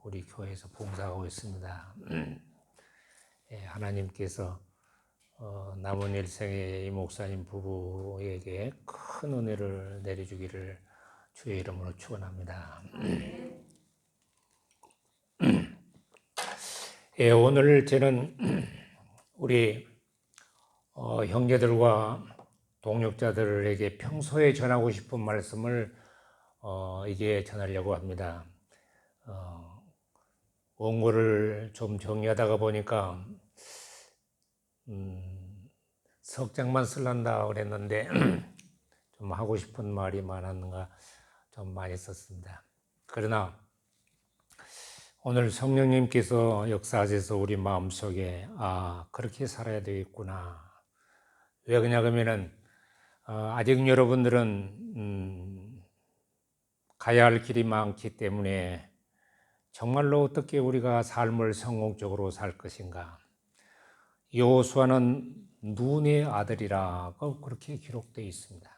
우리 교회에서 봉사하고 있습니다. 하나님께서 남은 일생에 이 목사님 부부에게 큰 은혜를 내려주기를 주의 이름으로 축원합니다. 오늘 저는 우리 형제들과 동역자들에게 평소에 전하고 싶은 말씀을 이제 전하려고 합니다. 원고를 좀 정리하다가 보니까 석 장만 쓸란다 그랬는데 좀 하고 싶은 말이 많았는가 좀 많이 썼습니다. 그러나 오늘 성령님께서 역사하셔서 우리 마음속에 그렇게 살아야 되겠구나. 왜 그러냐 그러면은 아직 여러분들은 가야 할 길이 많기 때문에 정말로 어떻게 우리가 삶을 성공적으로 살 것인가. 여호수아는 눈의 아들이라고 그렇게 기록되어 있습니다.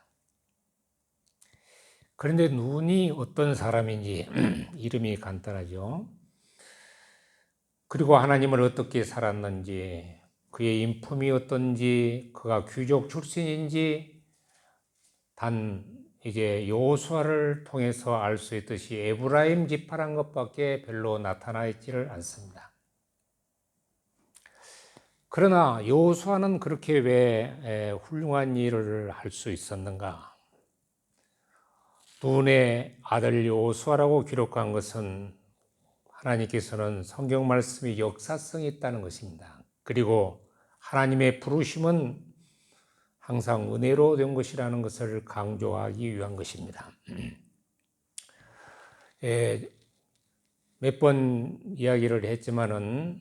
그런데 눈이 어떤 사람인지 이름이 간단하죠. 그리고 하나님을 어떻게 살았는지, 그의 인품이 어떤지, 그가 귀족 출신인지 단 이제 여호수아를 통해서 알 수 있듯이 에브라임 지파란 것밖에 별로 나타나 있지를 않습니다. 그러나 여호수아는 그렇게 왜 훌륭한 일을 할 수 있었는가? 눈의 아들 여호수아라고 기록한 것은 하나님께서는 성경 말씀이 역사성이 있다는 것입니다. 그리고 하나님의 부르심은 항상 은혜로 된 것이라는 것을 강조하기 위한 것입니다. 몇 번 이야기를 했지만은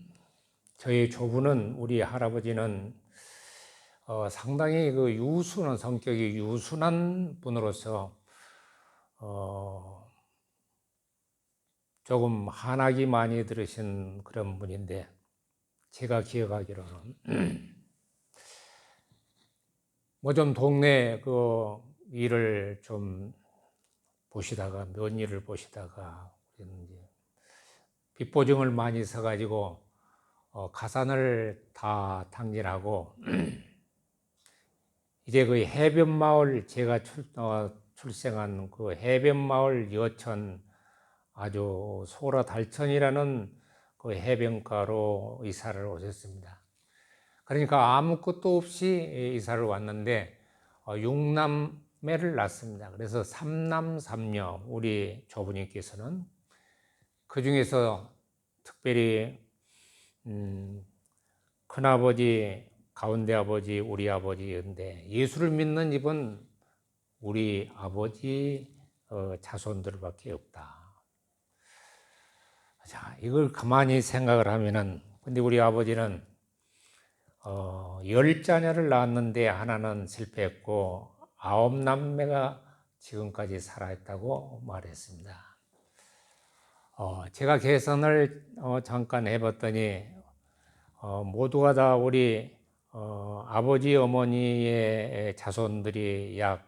저희 조부는 우리 할아버지는 상당히 그 유순한 성격이 유순한 분으로서 조금 한학이 많이 들으신 그런 분인데 제가 기억하기로는 뭐 좀 동네 그 일을 좀 보시다가 면 일을 보시다가 빚보증을 많이 서가지고 가산을 다 탕진하고 이제 그 해변마을 제가 출생한 그 해변마을 여천 아주 소라 달천이라는 그 해변가로 이사를 오셨습니다. 그러니까 아무것도 없이 이사를 왔는데 6남매를 낳습니다. 그래서 3남 3녀 우리 조부님께서는 그 중에서 특별히 큰아버지, 가운데 아버지, 우리 아버지인데 예수를 믿는 집은 우리 아버지 자손들밖에 없다. 자, 이걸 가만히 생각을 하면은 근데 우리 아버지는 10자녀를 낳았는데 하나는 실패했고 9남매가 지금까지 살아있다고 말했습니다. 제가 계산을 잠깐 해봤더니 모두가 다 우리 아버지 어머니의 자손들이 약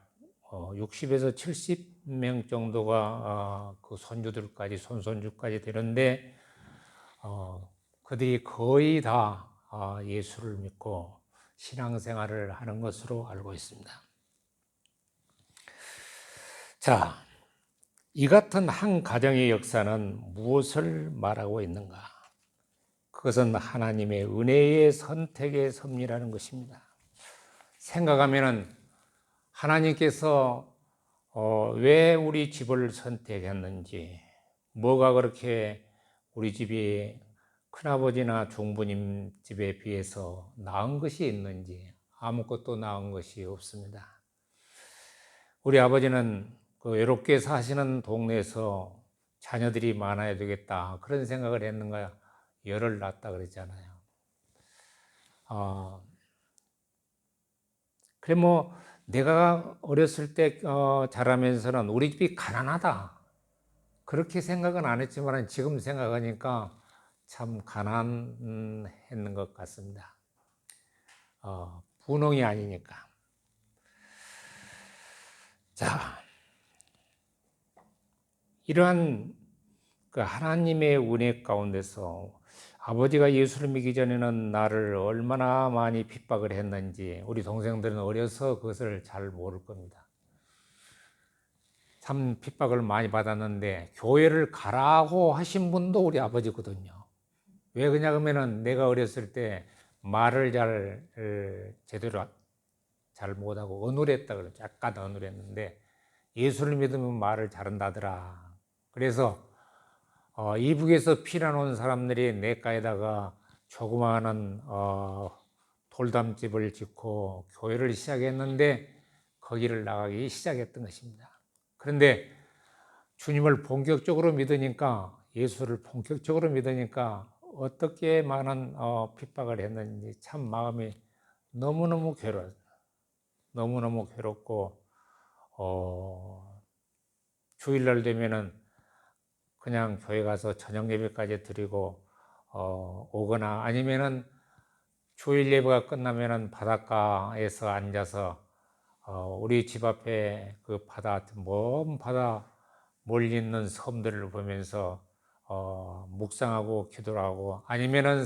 60에서 70명 정도가 그 손주들까지 손손주까지 되는데 그들이 거의 다 예수를 믿고 신앙생활을 하는 것으로 알고 있습니다. 자, 이 같은 한 가정의 역사는 무엇을 말하고 있는가? 그것은 하나님의 은혜의 선택의 섭리라는 것입니다. 생각하면은 하나님께서 왜 우리 집을 선택했는지, 뭐가 그렇게 우리 집이 큰아버지나 종부님 집에 비해서 나은 것이 있는지 아무것도 나은 것이 없습니다. 우리 아버지는 그 외롭게 사시는 동네에서 자녀들이 많아야 되겠다 그런 생각을 했는가 열을 낳았다 그랬잖아요. 그래 뭐 내가 어렸을 때 자라면서는 우리 집이 가난하다 그렇게 생각은 안 했지만 지금 생각하니까 참 가난했는 것 같습니다. 분홍이 아니니까. 자, 이러한 그 하나님의 은혜 가운데서 아버지가 예수를 믿기 전에는 나를 얼마나 많이 핍박을 했는지 우리 동생들은 어려서 그것을 잘 모를 겁니다. 참 핍박을 많이 받았는데 교회를 가라고 하신 분도 우리 아버지거든요. 왜 그러냐 하면은 내가 어렸을 때 말을 제대로 잘 못하고 어눌했다 그러죠. 약간 어눌했는데 예수를 믿으면 말을 잘한다더라. 그래서 이북에서 피난 온 사람들이 내과에다가 조그마한 돌담집을 짓고 교회를 시작했는데 거기를 나가기 시작했던 것입니다. 그런데 주님을 본격적으로 믿으니까, 예수를 본격적으로 믿으니까 어떻게 많은 핍박을 했는지 참 마음이 너무너무 너무너무 괴롭고 주일날 되면은 그냥 교회 가서 저녁 예배까지 드리고 오거나 아니면은 주일 예배가 끝나면은 바닷가에서 앉아서 우리 집 앞에 그 먼 바다 멀리 있는 섬들을 보면서 묵상하고 기도를 하고 아니면은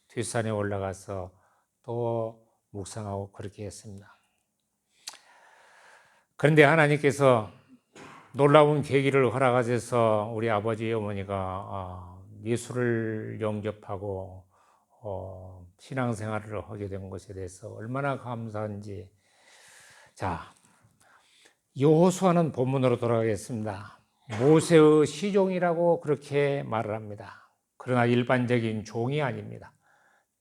뒷산에 올라가서 또 묵상하고 그렇게 했습니다. 그런데 하나님께서 놀라운 계기를 허락하셔서 우리 아버지 어머니가 예수를 영접하고 신앙생활을 하게 된 것에 대해서 얼마나 감사한지. 자, 여호수아는 본문으로 돌아가겠습니다. 모세의 시종이라고 그렇게 말을 합니다. 그러나 일반적인 종이 아닙니다.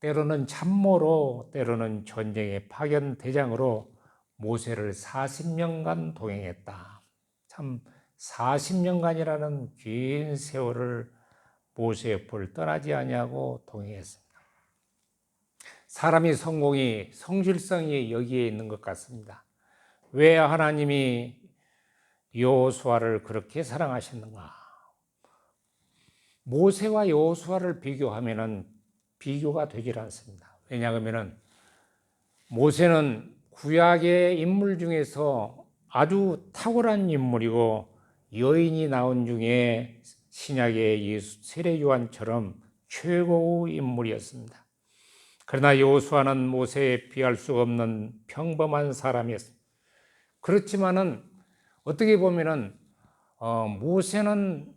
때로는 참모로, 때로는 전쟁의 파견 대장으로 모세를 40년간 동행했다. 참 40년간이라는 긴 세월을 모세 옆을 떠나지 아니하고 동행했습니다. 사람이 성실성이 여기에 있는 것 같습니다. 왜 하나님이 여호수아를 그렇게 사랑하셨는가? 모세와 여호수아를 비교하면은 비교가 되질 않습니다. 왜냐하면 모세는 구약의 인물 중에서 아주 탁월한 인물이고 여인이 나온 중에 신약의 세례 요한처럼 최고의 인물이었습니다. 그러나 여호수아는 모세에 비할 수 없는 평범한 사람이었습니다. 그렇지만은 어떻게 보면은 모세는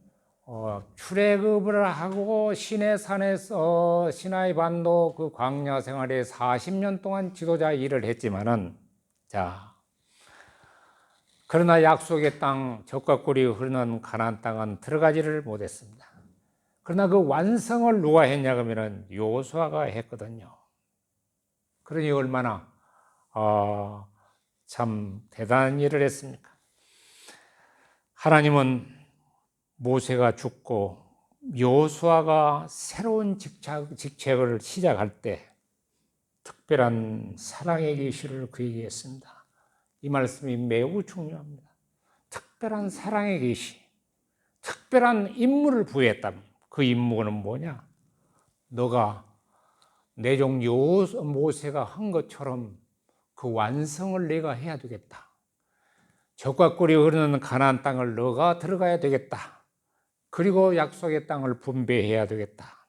출애굽을 하고 시내산에서 시나이 반도 그 광야 생활에 40년 동안 지도자 일을 했지만은 그러나 약속의 땅 젖과 꿀이 흐르는 가나안 땅은 들어가지를 못했습니다. 그러나 그 완성을 누가 했냐 그러면은 여호수아가 했거든요. 그러니 얼마나 참 대단한 일을 했습니까? 하나님은 모세가 죽고 여호수아가 새로운 직책을 시작할 때 특별한 사랑의 계시를 그에게 했습니다. 이 말씀이 매우 중요합니다. 특별한 사랑의 계시, 특별한 임무를 부여했다면 그 임무는 뭐냐? 너가 내 종 모세가 한 것처럼 그 완성을 내가 해야 되겠다. 젖과 꿀이 흐르는 가나안 땅을 너가 들어가야 되겠다. 그리고 약속의 땅을 분배해야 되겠다.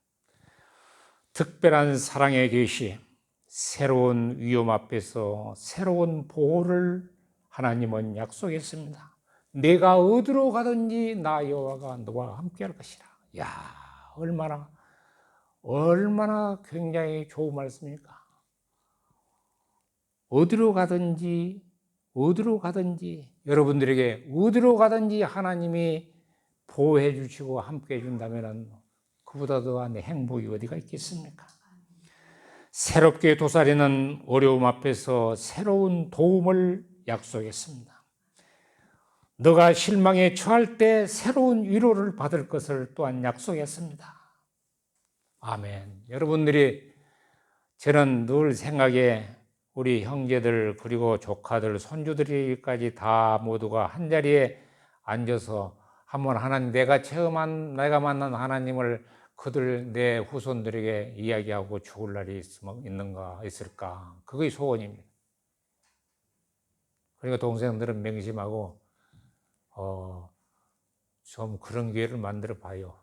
특별한 사랑의 계시, 새로운 위험 앞에서 새로운 보호를 하나님은 약속했습니다. 내가 어디로 가든지 나 여호와가 너와 함께 할 것이라. 야, 얼마나 굉장히 좋은 말씀입니까? 어디로 가든지 여러분들에게 어디로 가든지 하나님이 보호해 주시고 함께 해 준다면 그보다 더한 행복이 어디가 있겠습니까? 새롭게 도사리는 어려움 앞에서 새로운 도움을 약속했습니다. 너가 실망에 처할 때 새로운 위로를 받을 것을 또한 약속했습니다. 아멘. 여러분들이 저는 늘 생각에 우리 형제들 그리고 조카들 손주들까지 다 모두가 한자리에 앉아서 한번 내가 만난 하나님을 그들 내 후손들에게 이야기하고 죽을 날이 있을까? 그게 소원입니다. 그러니까 동생들은 맹심하고 좀 그런 교회를 만들어 봐요.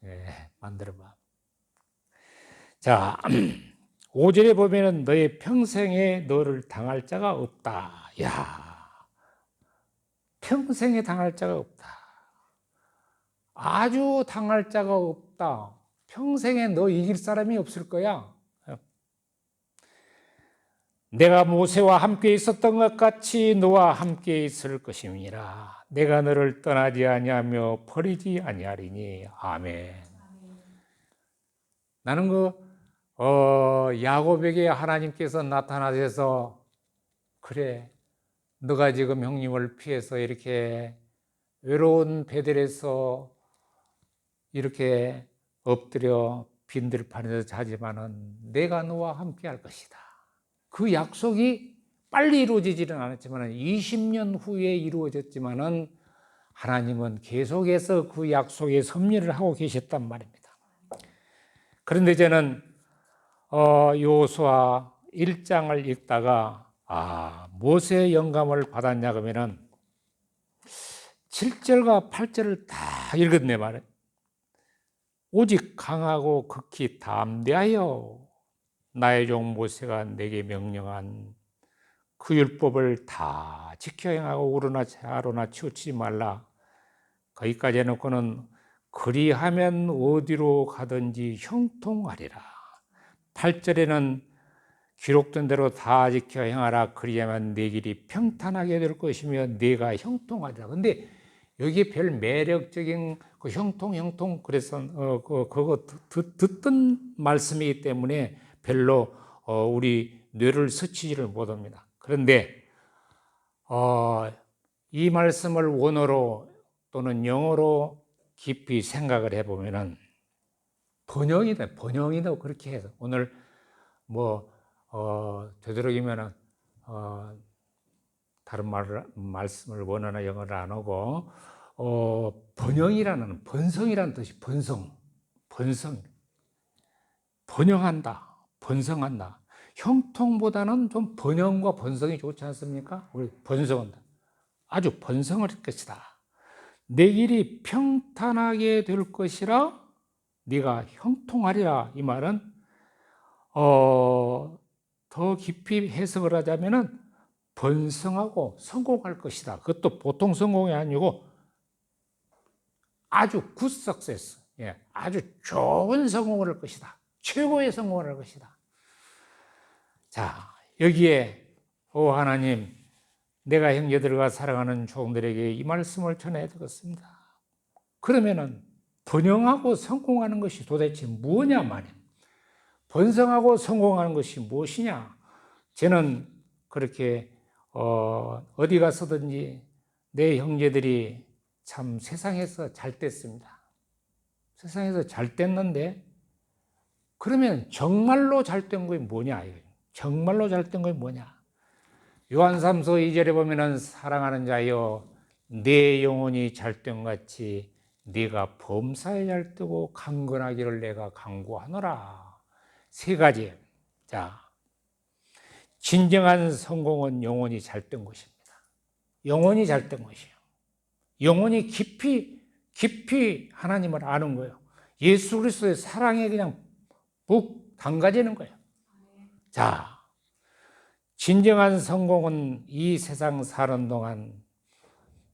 예, 만들어 봐. 자, 5절에 보면은 너의 평생에 너를 당할 자가 없다. 야, 평생에 당할 자가 없다. 아주 당할 자가 없다. 평생에 너 이길 사람이 없을 거야. 내가 모세와 함께 있었던 것 같이 너와 함께 있을 것임이라. 내가 너를 떠나지 아니하며 버리지 아니하리니. 아멘. 나는 야곱에게 하나님께서 나타나셔서 그래, 너가 지금 형님을 피해서 이렇게 외로운 베델에서 이렇게 엎드려 빈들판에서 자지만은 내가 너와 함께 할 것이다. 그 약속이 빨리 이루어지지는 않았지만 20년 후에 이루어졌지만은 하나님은 계속해서 그 약속에 섭리를 하고 계셨단 말입니다. 그런데 저는 여호수아 1장을 읽다가 무엇의 영감을 받았냐 그러면은 7절과 8절을 다 읽었네 말이에요. 오직 강하고 극히 담대하여 나의 종 모세가 내게 명령한 그 율법을 다 지켜 행하고 우로나 좌로나 치우치지 말라. 거기까지 해놓고는 그리하면 어디로 가든지 형통하리라. 8절에는 기록된 대로 다 지켜 행하라. 그리하면 내 길이 평탄하게 될 것이며 네가 형통하리라. 근데 여기에 별 매력적인 그 형통 그래서 그거 듣던 말씀이기 때문에 별로 우리 뇌를 스치지를 못합니다. 그런데 이 말씀을 원어로 또는 영어로 깊이 생각을 해보면은 번영이다 그렇게 해서 오늘 되도록이면은 다른 말씀을 원어나 영어를 안 하고 번성이라는 뜻이 번영한다, 번성한다. 형통보다는 좀 번영과 번성이 좋지 않습니까? 우리 번성한다. 아주 번성할 것이다. 내 길이 평탄하게 될 것이라 네가 형통하리라. 이 말은 더 깊이 해석을 하자면은 번성하고 성공할 것이다. 그것도 보통 성공이 아니고 아주 굿 석세스, 아주 좋은 성공을 할 것이다. 최고의 성공을 할 것이다. 자, 여기에 하나님, 내가 형제들과 사랑하는 종들에게 이 말씀을 전해 드렸습니다. 그러면은 번영하고 성공하는 것이 도대체 뭐냐 말이야. 번성하고 성공하는 것이 무엇이냐? 저는 그렇게 어디 가서든지 내 형제들이 참 세상에서 잘 됐습니다. 세상에서 잘 됐는데 그러면 정말로 잘 된 것이 뭐냐? 정말로 잘 된 것이 뭐냐? 요한삼서 2절에 보면은 사랑하는 자여 내 영혼이 잘된 같이 네가 범사에 잘되고 강건하기를 내가 간구하노라. 세 가지. 자, 진정한 성공은 영혼이 잘된 것입니다. 영혼이 잘된 것이에요. 영혼이 깊이 하나님을 아는 거예요. 예수 그리스도의 사랑에 그냥 푹 담가지는 거예요. 자, 진정한 성공은 이 세상 사는 동안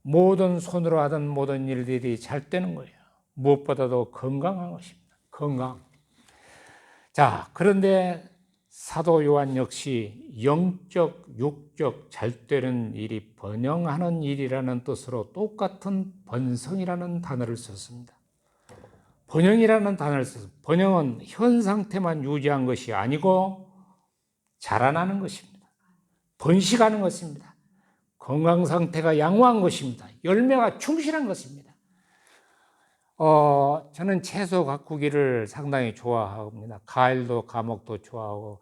모든 손으로 하던 모든 일들이 잘 되는 거예요. 무엇보다도 건강한 것입니다. 건강. 자, 그런데 사도 요한 역시 영적, 육적 잘 되는 일이 번영하는 일이라는 뜻으로 똑같은 번성이라는 단어를 썼습니다. 번영이라는 단어를 썼습니다. 번영은 현 상태만 유지한 것이 아니고 자라나는 것입니다. 번식하는 것입니다. 건강 상태가 양호한 것입니다. 열매가 충실한 것입니다. 저는 채소 가꾸기를 상당히 좋아합니다. 과일도 과목도 좋아하고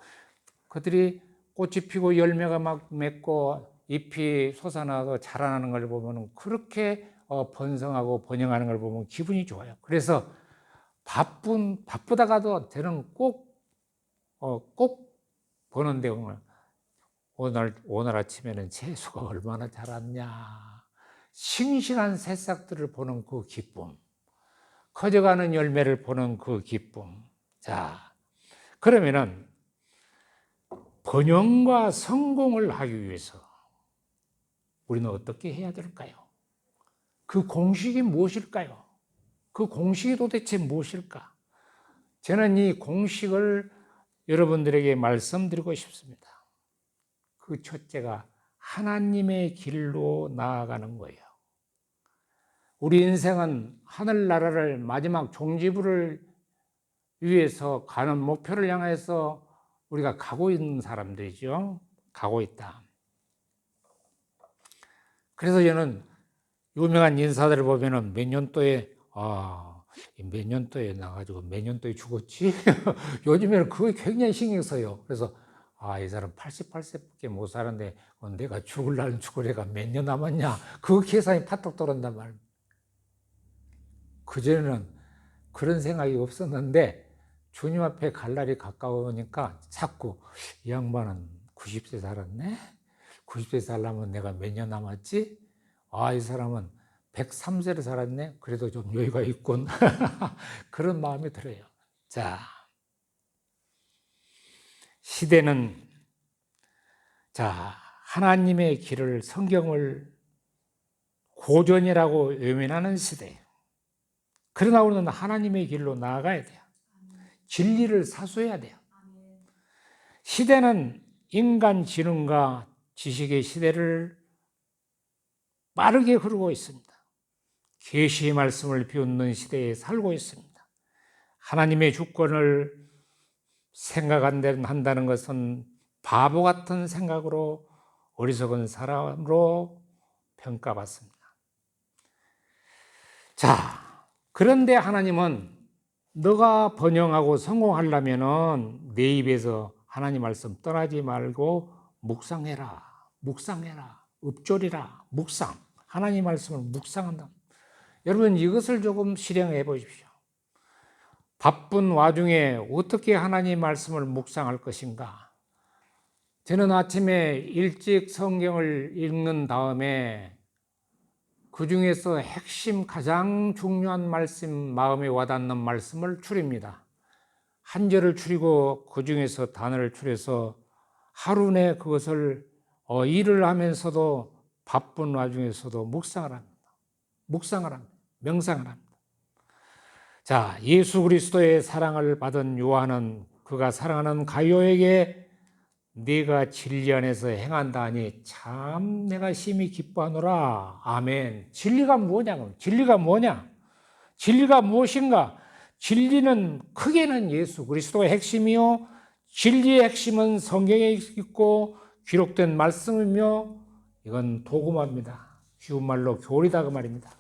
그들이 꽃이 피고 열매가 막 맺고 잎이 솟아나서 자라나는 걸 보면 그렇게 번성하고 번영하는 걸 보면 기분이 좋아요. 그래서 바쁘다가도 저는 꼭 보는데 오늘 아침에는 채소가 얼마나 자랐냐. 싱싱한 새싹들을 보는 그 기쁨, 커져가는 열매를 보는 그 기쁨. 자, 그러면은 번영과 성공을 하기 위해서 우리는 어떻게 해야 될까요? 그 공식이 무엇일까요? 그 공식이 도대체 무엇일까? 저는 이 공식을 여러분들에게 말씀드리고 싶습니다. 그 첫째가 하나님의 길로 나아가는 거예요. 우리 인생은 하늘나라를 마지막 종지부를 위해서 가는 목표를 향해서 우리가 가고 있는 사람들이죠. 가고 있다. 그래서 저는 유명한 인사들을 보면은 몇 년도에 몇 년도에 나가지고 몇 년도에 죽었지? 요즘에는 그게 굉장히 신경 써요. 그래서 이 사람 88세밖에 못 사는데 내가 죽을 날은 죽으래가 몇 년 남았냐? 그 계산이 파떡 돌아온단 말이에요. 그전에는 그런 생각이 없었는데 주님 앞에 갈 날이 가까우니까 자꾸 이 양반은 90세 살았네? 90세 살려면 내가 몇 년 남았지? 이 사람은 103세를 살았네? 그래도 좀 여유가 있군. 그런 마음이 들어요. 자, 시대는 하나님의 길을, 성경을 고전이라고 외면하는 시대예요. 그러나 우리는 하나님의 길로 나아가야 돼요. 진리를 사수해야 돼요. 시대는 인간 지능과 지식의 시대를 빠르게 흐르고 있습니다. 계시의 말씀을 비웃는 시대에 살고 있습니다. 하나님의 주권을 생각한다는 것은 바보 같은 생각으로 어리석은 사람으로 평가받습니다. 그런데 하나님은 너가 번영하고 성공하려면 내 입에서 하나님 말씀 떠나지 말고 묵상해라. 읊조리라. 묵상. 하나님 말씀을 묵상한다. 여러분 이것을 조금 실행해 보십시오. 바쁜 와중에 어떻게 하나님 말씀을 묵상할 것인가? 저는 아침에 일찍 성경을 읽는 다음에 그 중에서 핵심 가장 중요한 말씀, 마음에 와닿는 말씀을 추립니다. 한 절을 추리고 그 중에서 단어를 추려서 하루 내 그것을 일을 하면서도 바쁜 와중에서도 묵상을 합니다. 명상을 합니다. 예수 그리스도의 사랑을 받은 요한은 그가 사랑하는 가룟에게 네가 진리 안에서 행한다 하니 참 내가 심히 기뻐하노라. 아멘. 진리가 뭐냐? 진리가 뭐냐? 진리가 무엇인가? 진리는 크게는 예수 그리스도가 핵심이요. 진리의 핵심은 성경에 있고 기록된 말씀이며 이건 도구마입니다. 쉬운 말로 교리다 그 말입니다.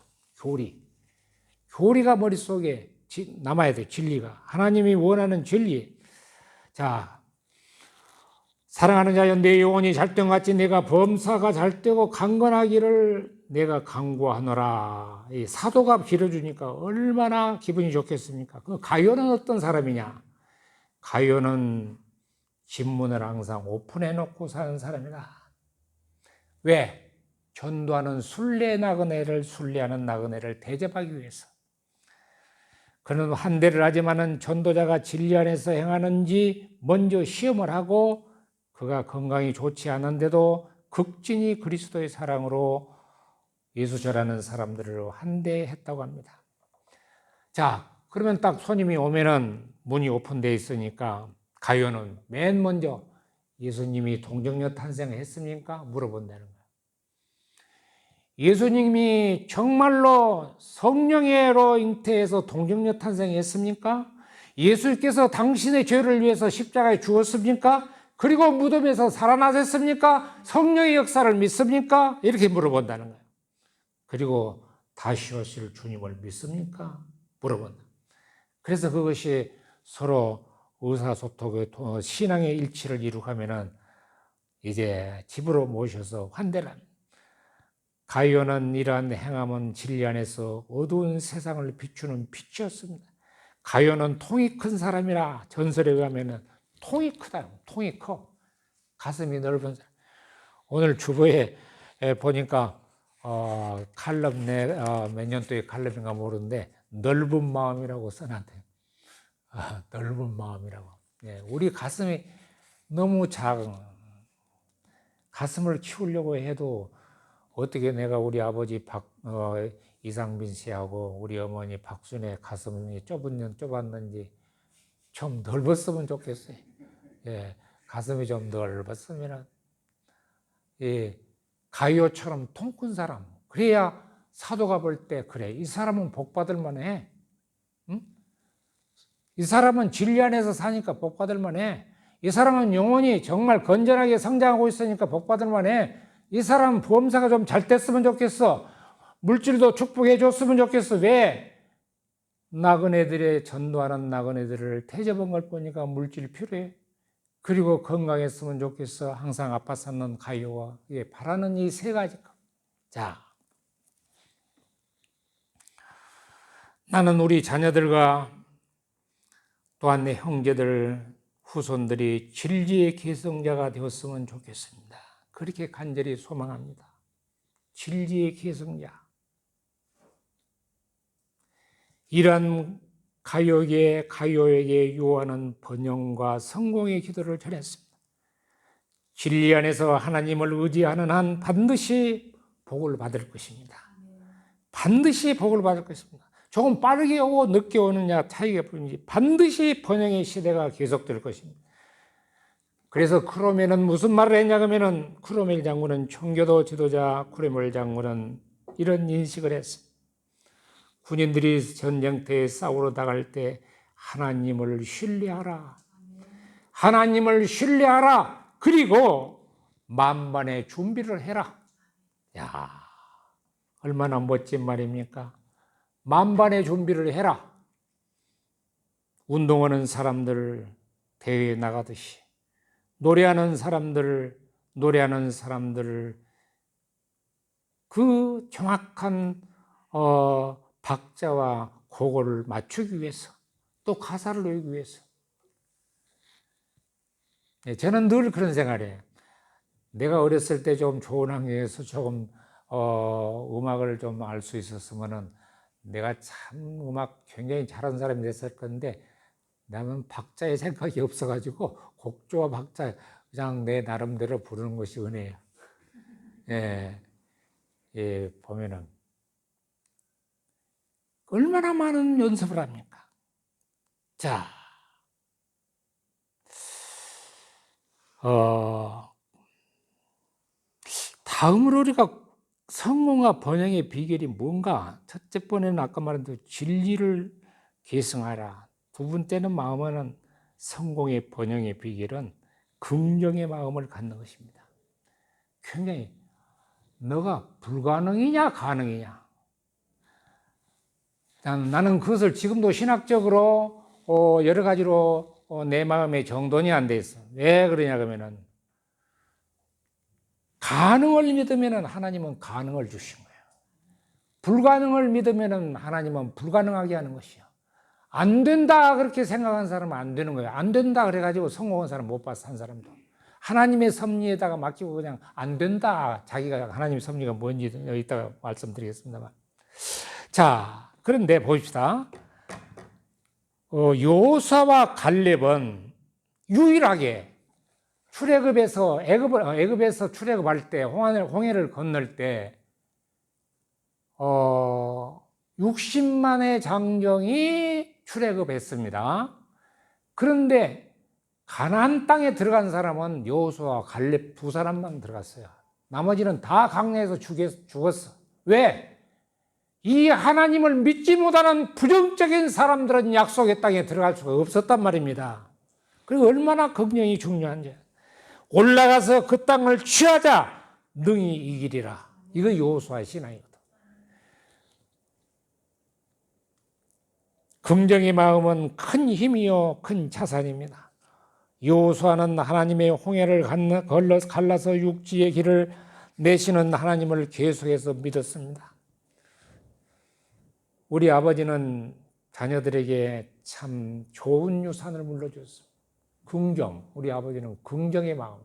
교리가 머릿속에 남아야 돼. 진리가. 하나님이 원하는 진리. 사랑하는 자여 내 영혼이 잘된같이 내가 범사가 잘되고 강건하기를 내가 간구하노라. 이 사도가 빌어주니까 얼마나 기분이 좋겠습니까? 그 가룟은 어떤 사람이냐? 가룟은 집문을 항상 오픈해 놓고 사는 사람이다. 왜? 전도하는 순례하는 나그네를 대접하기 위해서. 그는 환대를 하지만은 전도자가 진리 안에서 행하는지 먼저 시험을 하고 그가 건강이 좋지 않은데도 극진히 그리스도의 사랑으로 예수 전하는 사람들을 환대했다고 합니다. 그러면 딱 손님이 오면은 문이 오픈되어 있으니까 가룟은 맨 먼저 예수님이 동정녀 탄생했습니까? 물어본다는 거예요. 예수님이 정말로 성령으로 잉태해서 동정녀 탄생했습니까? 예수께서 당신의 죄를 위해서 십자가에 죽었습니까? 그리고 무덤에서 살아나셨습니까? 성령의 역사를 믿습니까? 이렇게 물어본다는 거예요. 그리고 다시 오실 주님을 믿습니까? 물어본다. 그래서 그것이 서로 의사소통의 신앙의 일치를 이룩하면은 이제 집으로 모셔서 환대를 합니다. 가룟은 이러한 행함은 진리 안에서 어두운 세상을 비추는 빛이었습니다. 가룟은 통이 큰 사람이라 전설에 의하면 통이 크다. 통이 커. 가슴이 넓은 사람. 오늘 주보에 보니까 칼럼 몇 년도에 칼럼인가 모르는데 넓은 마음이라고 써놨대요. 넓은 마음이라고. 예, 우리 가슴이 너무 작은, 가슴을 키우려고 해도 어떻게 내가 우리 아버지 이상빈 씨하고 우리 어머니 박순의 가슴이 좁았는지 좀 넓었으면 좋겠어요. 예, 가슴이 좀 넓었으면, 예, 가이오처럼 통 큰 사람. 그래야 사도가 볼 때, 그래, 이 사람은 복 받을 만해. 응? 이 사람은 진리 안에서 사니까 복 받을 만해. 이 사람은 영혼이 정말 건전하게 성장하고 있으니까 복 받을 만해. 이 사람은 보험사가 좀 잘 됐으면 좋겠어. 물질도 축복해 줬으면 좋겠어. 왜? 나그네들의 전도하는 나그네들을 태접한 걸 보니까 물질이 필요해. 그리고 건강했으면 좋겠어. 항상 아파 찾는 가요와 바라는 이 세 가지. 자, 나는 우리 자녀들과 또한 내 형제들, 후손들이 진리의 계승자가 되었으면 좋겠습니다. 그렇게 간절히 소망합니다. 진리의 계승자. 이런 가요에게 요하는 번영과 성공의 기도를 전했습니다. 진리 안에서 하나님을 의지하는 한 반드시 복을 받을 것입니다. 반드시 복을 받을 것입니다. 조금 빠르게 오고 늦게 오느냐 차이가 뿐이지 반드시 번영의 시대가 계속될 것입니다. 그래서 크로멜은 무슨 말을 했냐 하면은 크로멜 장군은 청교도 지도자 크로멜 장군은 이런 인식을 했습니다. 군인들이 전쟁터에 싸우러 나갈 때 하나님을 신뢰하라. 하나님을 신뢰하라. 그리고 만반의 준비를 해라. 야, 얼마나 멋진 말입니까? 만반의 준비를 해라. 운동하는 사람들 대회에 나가듯이 노래하는 사람들 그 정확한 박자와 곡을 맞추기 위해서 또 가사를 외우기 위해서 저는 늘 그런 생각을 해요. 내가 어렸을 때 좀 좋은 환경에서 조금 음악을 좀 알 수 있었으면은 내가 참 음악 굉장히 잘하는 사람이 됐을 건데 나는 박자에 생각이 없어가지고 곡조와 박자 그냥 내 나름대로 부르는 것이 은혜예요. 예, 예, 보면은 얼마나 많은 연습을 합니까? 자, 다음으로 우리가 성공과 번영의 비결이 뭔가? 첫째 번에는 아까 말한 대로 진리를 계승하라. 두 번째는 마음은 성공의 번영의 비결은 긍정의 마음을 갖는 것입니다. 굉장히 너가 불가능이냐 가능이냐. 나는 그것을 지금도 신학적으로 여러 가지로 내 마음에 정돈이 안 돼 있어. 왜 그러냐 그러면은 가능을 믿으면 하나님은 가능을 주신 거예요. 불가능을 믿으면 하나님은 불가능하게 하는 것이요. 안 된다 그렇게 생각한 사람은 안 되는 거예요. 안 된다 그래가지고 성공한 사람 못 봤어. 한 사람도. 하나님의 섭리에다가 맡기고 그냥 안 된다. 자기가 하나님의 섭리가 뭔지 이따가 말씀드리겠습니다만. 자, 그런데 봅시다. 요사와 갈렙은 유일하게 애굽에서 출애굽할 때 홍해를 건널 때 60만의 장정이 출애굽했습니다. 그런데 가나안 땅에 들어간 사람은 여호수아와 갈렙 두 사람만 들어갔어요. 나머지는 다 강야에서 죽었어. 왜? 이 하나님을 믿지 못하는 부정적인 사람들은 약속의 땅에 들어갈 수가 없었단 말입니다. 그리고 얼마나 긍정이 중요한지. 올라가서 그 땅을 취하자 능히 이기리라. 이거 여호수아의 신앙이거든. 긍정의 마음은 큰 힘이요 큰 자산입니다. 여호수아는 하나님의 홍해를 갈라서 육지의 길을 내시는 하나님을 계속해서 믿었습니다. 우리 아버지는 자녀들에게 참 좋은 유산을 물려줬습니다. 긍정, 우리 아버지는 긍정의 마음.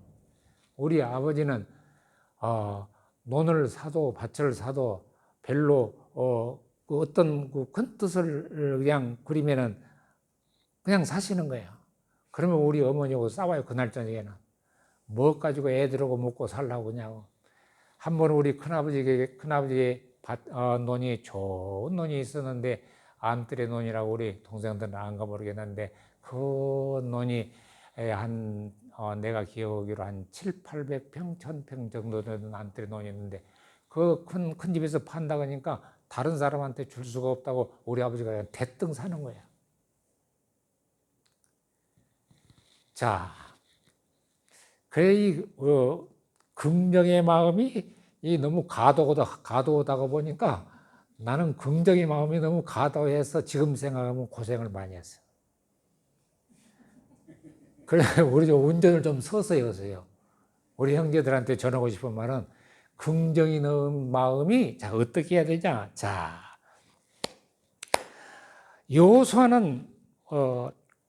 우리 아버지는 논을 사도 밭을 사도 별로 그 어떤 그 큰 뜻을 그냥 그리면은 그냥 사시는 거예요. 그러면 우리 어머니하고 싸워요. 그날 저녁에는 뭐 가지고 애들하고 먹고 살라고 그냐고. 한 번 우리 큰아버지의 논이 좋은 논이 있었는데 암뜰의 논이라고 우리 동생들은 안가 모르겠는데 그 논이 내가 기억하기로 한 7, 800평, 1000평 정도 되는 암뜰의 논이 있는데 그 큰 집에서 판다고 하니까 다른 사람한테 줄 수가 없다고 우리 아버지가 그냥 대뜸 사는 거예요. 자, 그래 이 긍정의 마음이 너무 과도하다가 보니까 나는 긍정의 마음이 너무 과도해서 지금 생각하면 고생을 많이 했어요. 그래 우리 좀 운전을 좀 서서히 하세요. 우리 형제들한테 전하고 싶은 말은 긍정이 넣은 마음이 자 어떻게 해야 되냐. 자, 여호수아는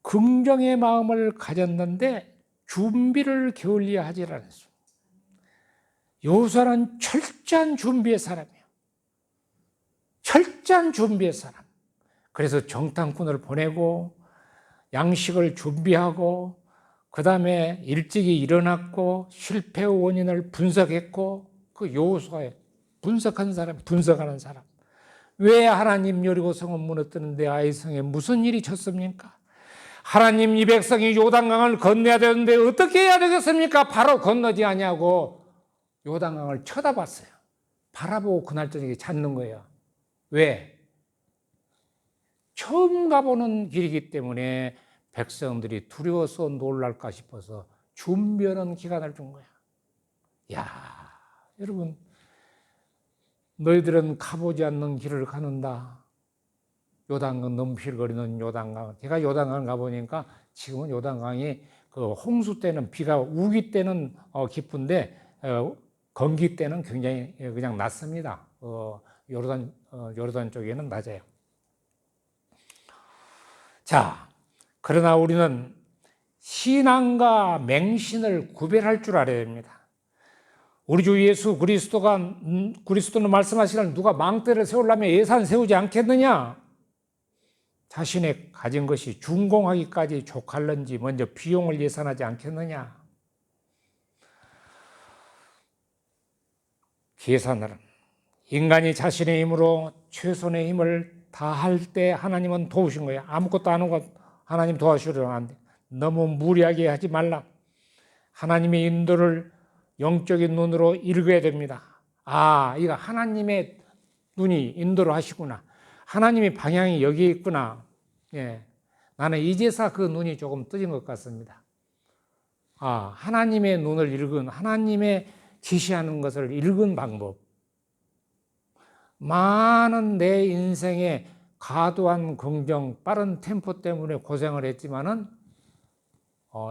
긍정의 마음을 가졌는데 준비를 게을리하지 않았어요. 여호수아는 철저한 준비의 사람이에요. 철저한 준비의 사람. 그래서 정탐꾼을 보내고 양식을 준비하고 그 다음에 일찍이 일어났고 실패의 원인을 분석했고 그 여호수아에 분석하는 사람. 왜 하나님 여리고성은 무너뜨는데 아이성에 무슨 일이 쳤습니까? 하나님 이 백성이 요단강을 건너야 되는데 어떻게 해야 되겠습니까? 바로 건너지 아니하고 요단강을 쳐다봤어요. 바라보고 그날 저녁에 찾는 거예요. 왜? 처음 가보는 길이기 때문에 백성들이 두려워서 놀랄까 싶어서 준비하는 기간을 준 거야. 야, 여러분, 너희들은 가보지 않는 길을 가는다. 요단강 넘실거리는 요단강. 제가 요단강 가보니까 지금은 요단강이 그 홍수 때는 비가 우기 때는 깊은데 건기 때는 굉장히 그냥 낮습니다. 요르단 쪽에는 낮아요. 자, 그러나 우리는 신앙과 맹신을 구별할 줄 알아야 됩니다. 우리 주 예수 그리스도는 말씀하시기를 누가 망대를 세우려면 예산 세우지 않겠느냐? 자신의 가진 것이 준공하기까지 족할는지 먼저 비용을 예산하지 않겠느냐? 계산을 인간이 자신의 힘으로 최선의 힘을 다할 때 하나님은 도우신 거예요. 아무것도 안 하고 하나님 도와주려면 안 돼. 너무 무리하게 하지 말라. 하나님의 인도를 영적인 눈으로 읽어야 됩니다. 아, 이거 하나님의 눈이 인도를 하시구나. 하나님의 방향이 여기에 있구나. 예. 나는 이제서 그 눈이 조금 뜨진 것 같습니다. 아, 하나님의 눈을 읽은, 하나님의 지시하는 것을 읽은 방법. 많은 내 인생의 과도한 긍정, 빠른 템포 때문에 고생을 했지만은,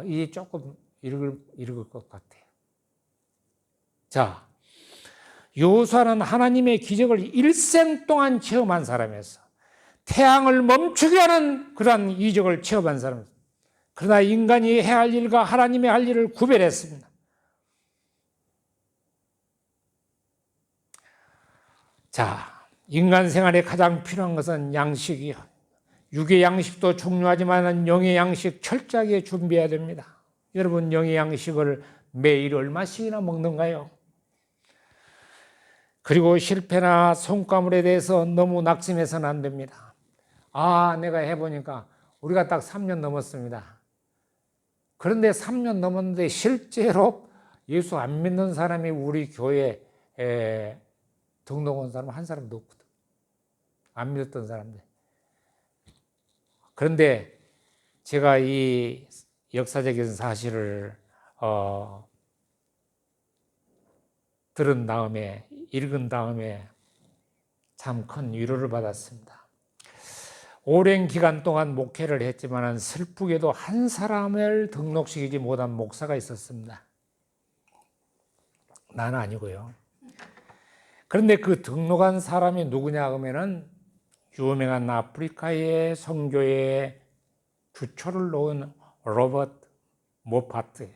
이제 조금 읽을 것 같아요. 자, 여호수아는 하나님의 기적을 일생 동안 체험한 사람이었어. 태양을 멈추게 하는 그러한 이적을 체험한 사람이었어. 그러나 인간이 해야 할 일과 하나님의 할 일을 구별했습니다. 자, 인간 생활에 가장 필요한 것은 양식이요. 육의 양식도 중요하지만 영의 양식 철저하게 준비해야 됩니다. 여러분, 영의 양식을 매일 얼마씩이나 먹는가요? 그리고 실패나 성과물에 대해서 너무 낙심해서는 안 됩니다. 아, 내가 해보니까 우리가 딱 3년 넘었습니다. 그런데 3년 넘었는데 실제로 예수 안 믿는 사람이 우리 교회에 등록 온 사람 한 사람도 없거든. 안 믿었던 사람들. 그런데 제가 이 역사적인 사실을 들은 다음에 읽은 다음에 참 큰 위로를 받았습니다. 오랜 기간 동안 목회를 했지만 슬프게도 한 사람을 등록시키지 못한 목사가 있었습니다. 나는 아니고요. 그런데 그 등록한 사람이 누구냐 하면은 유명한 아프리카의 선교의 주초를 놓은 로버트 모파트예요.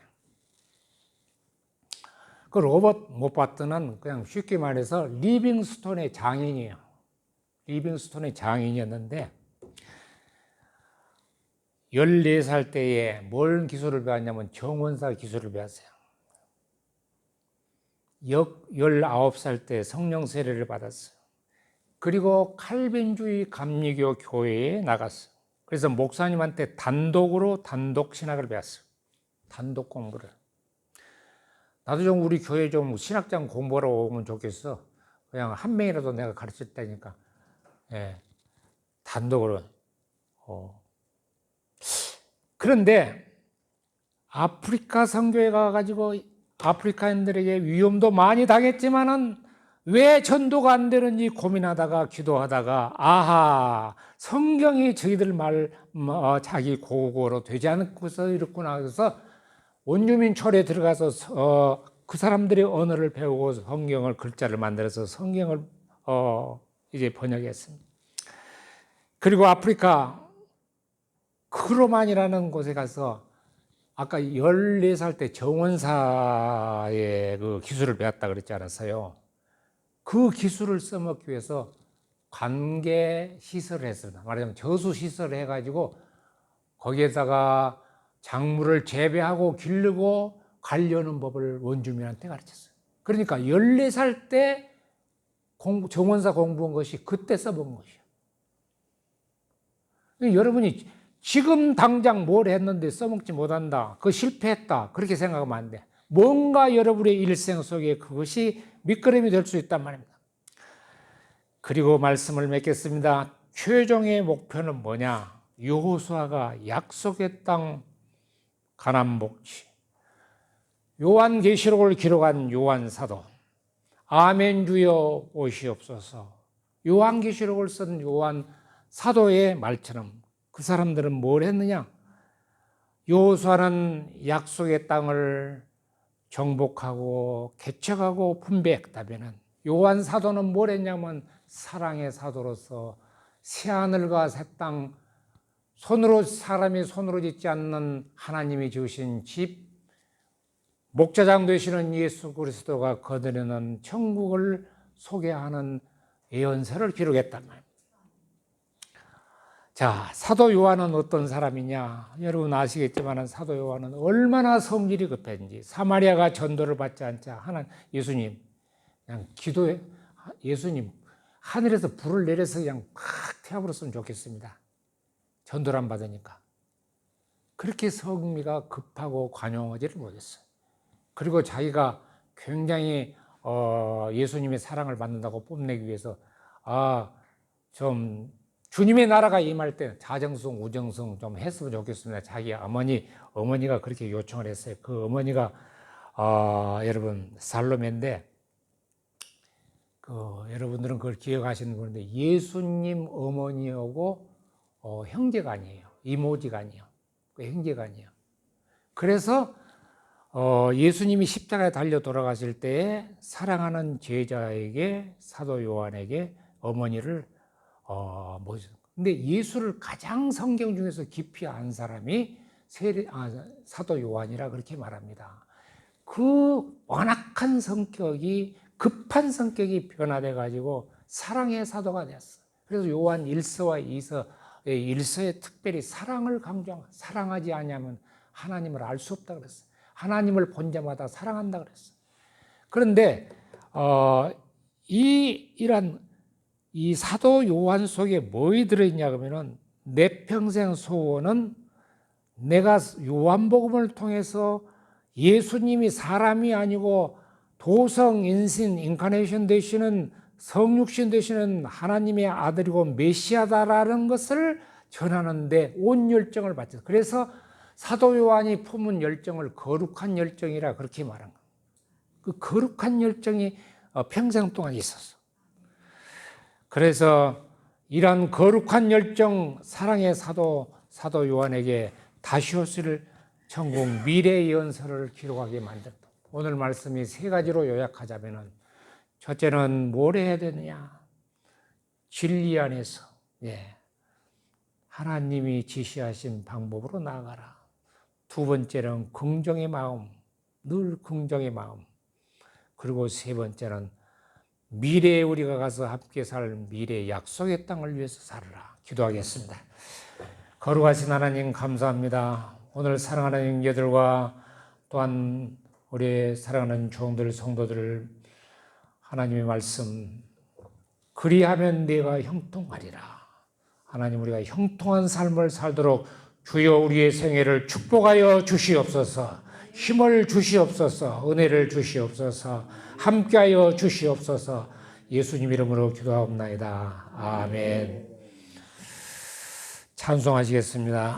그 로버트 모파트는 그냥 쉽게 말해서 리빙스톤의 장인이에요. 리빙스톤의 장인이었는데 14살 때에 뭘 기술을 배웠냐면 정원사 기술을 배웠어요. 19살 때 성령 세례를 받았어요. 그리고 칼빈주의 감리교 교회에 나갔어요. 그래서 목사님한테 단독 신학을 배웠어요. 단독 공부를. 나도 좀 우리 교회 좀 신학장 공부하러 오면 좋겠어. 그냥 한 명이라도 내가 가르칠 테니까. 예, 단독으로. 그런데 아프리카 선교에 가가지고 아프리카인들에게 위험도 많이 당했지만은 왜 전도가 안 되는지 고민하다가 기도하다가 아하, 성경이 저희들 자기 고국어로 되지 않고서 이렇구나. 그래서 원주민 철에 들어가서 그 사람들의 언어를 배우고 성경을 글자를 만들어서 성경을 이제 번역했습니다. 그리고 아프리카 크로만이라는 곳에 가서 아까 14살 때 정원사의 그 기술을 배웠다 그랬지 않았어요? 그 기술을 써먹기 위해서 관계 시설을 했습니다. 말하자면 저수 시설을 해가지고 거기에다가 작물을 재배하고 기르고 관리하는 법을 원주민한테 가르쳤어요. 그러니까 14살 때 정원사 공부한 것이 그때 써본 것이에요. 여러분이 지금 당장 뭘 했는데 써먹지 못한다, 그거 실패했다, 그렇게 생각하면 안 돼. 뭔가 여러분의 일생 속에 그것이 밑거름이 될 수 있단 말입니다. 그리고 말씀을 맺겠습니다. 최종의 목표는 뭐냐? 여호수아가 약속의 땅 가나안 복지, 요한계시록을 기록한 요한 사도, 아멘 주여 오시옵소서, 요한계시록을 쓴 요한 사도의 말처럼 그 사람들은 뭘 했느냐? 여호수아는 약속의 땅을 정복하고 개척하고 분배했다면은 요한 사도는 뭘 했냐면 사랑의 사도로서 새하늘과 새 땅, 사람이 손으로 짓지 않는 하나님이 지으신 집, 목자장 되시는 예수 그리스도가 거두려는 천국을 소개하는 예언서를 기록했단 말입니다. 자, 사도 요한은 어떤 사람이냐? 여러분 아시겠지만 사도 요한은 얼마나 성질이 급했는지. 사마리아가 전도를 받지 않자 예수님 그냥 기도해, 예수님 하늘에서 불을 내려서 그냥 팍 태워버렸으면 좋겠습니다. 전도를 안 받으니까. 그렇게 성미가 급하고 관용하지를 못했어요. 그리고 자기가 굉장히 예수님의 사랑을 받는다고 뽐내기 위해서 좀 주님의 나라가 임할 때 자정성, 우정성 좀 했으면 좋겠습니다. 자기 어머니가 그렇게 요청을 했어요. 그 어머니가 여러분 살로메인데 여러분들은 그걸 기억하시는 분인데 예수님 어머니하고 형제가 아니에요. 이모지가 아니에요. 형제가 아니에요. 그래서 예수님이 십자가에 달려 돌아가실 때에 사랑하는 제자에게 사도 요한에게 어머니를 근데 예수를 가장 성경 중에서 깊이 안 사람이 사도 요한이라 그렇게 말합니다. 그 완악한 성격이 급한 성격이 변화돼 가지고 사랑의 사도가 되었어. 그래서 요한 1서와 2서 1서에 특별히 사랑을 강조한, 사랑하지 않으면 하나님을 알 수 없다 그랬어. 하나님을 본 자마다 사랑한다 그랬어. 그런데 이 사도 요한 속에 뭐가 들어있냐 그러면은 내 평생 소원은 내가 요한복음을 통해서 예수님이 사람이 아니고 도성 인신 인카네이션 되시는 성육신 되시는 하나님의 아들이고 메시아다라는 것을 전하는데 온 열정을 바쳤어요. 그래서 사도 요한이 품은 열정을 거룩한 열정이라 그렇게 말한 거예요. 그 거룩한 열정이 평생 동안 있었어. 그래서 이런 거룩한 열정, 사랑의 사도 요한에게 다시 오실 천국 미래 예언서를 기록하게 만들었다. 오늘 말씀이 세 가지로 요약하자면은 첫째는 뭘 해야 되느냐? 진리 안에서 하나님이 지시하신 방법으로 나아가라. 두 번째는 긍정의 마음, 늘 긍정의 마음. 그리고 세 번째는 미래에 우리가 가서 함께 살 미래의 약속의 땅을 위해서 살아라. 기도하겠습니다. 거룩하신 하나님 감사합니다. 오늘 사랑하는 형제들과 또한 우리 사랑하는 종들 성도들 하나님의 말씀 그리하면 내가 형통하리라. 하나님 우리가 형통한 삶을 살도록 주여 우리의 생애를 축복하여 주시옵소서. 힘을 주시옵소서. 은혜를 주시옵소서. 함께하여 주시옵소서. 예수님 이름으로 기도하옵나이다. 아멘. 찬송하시겠습니다.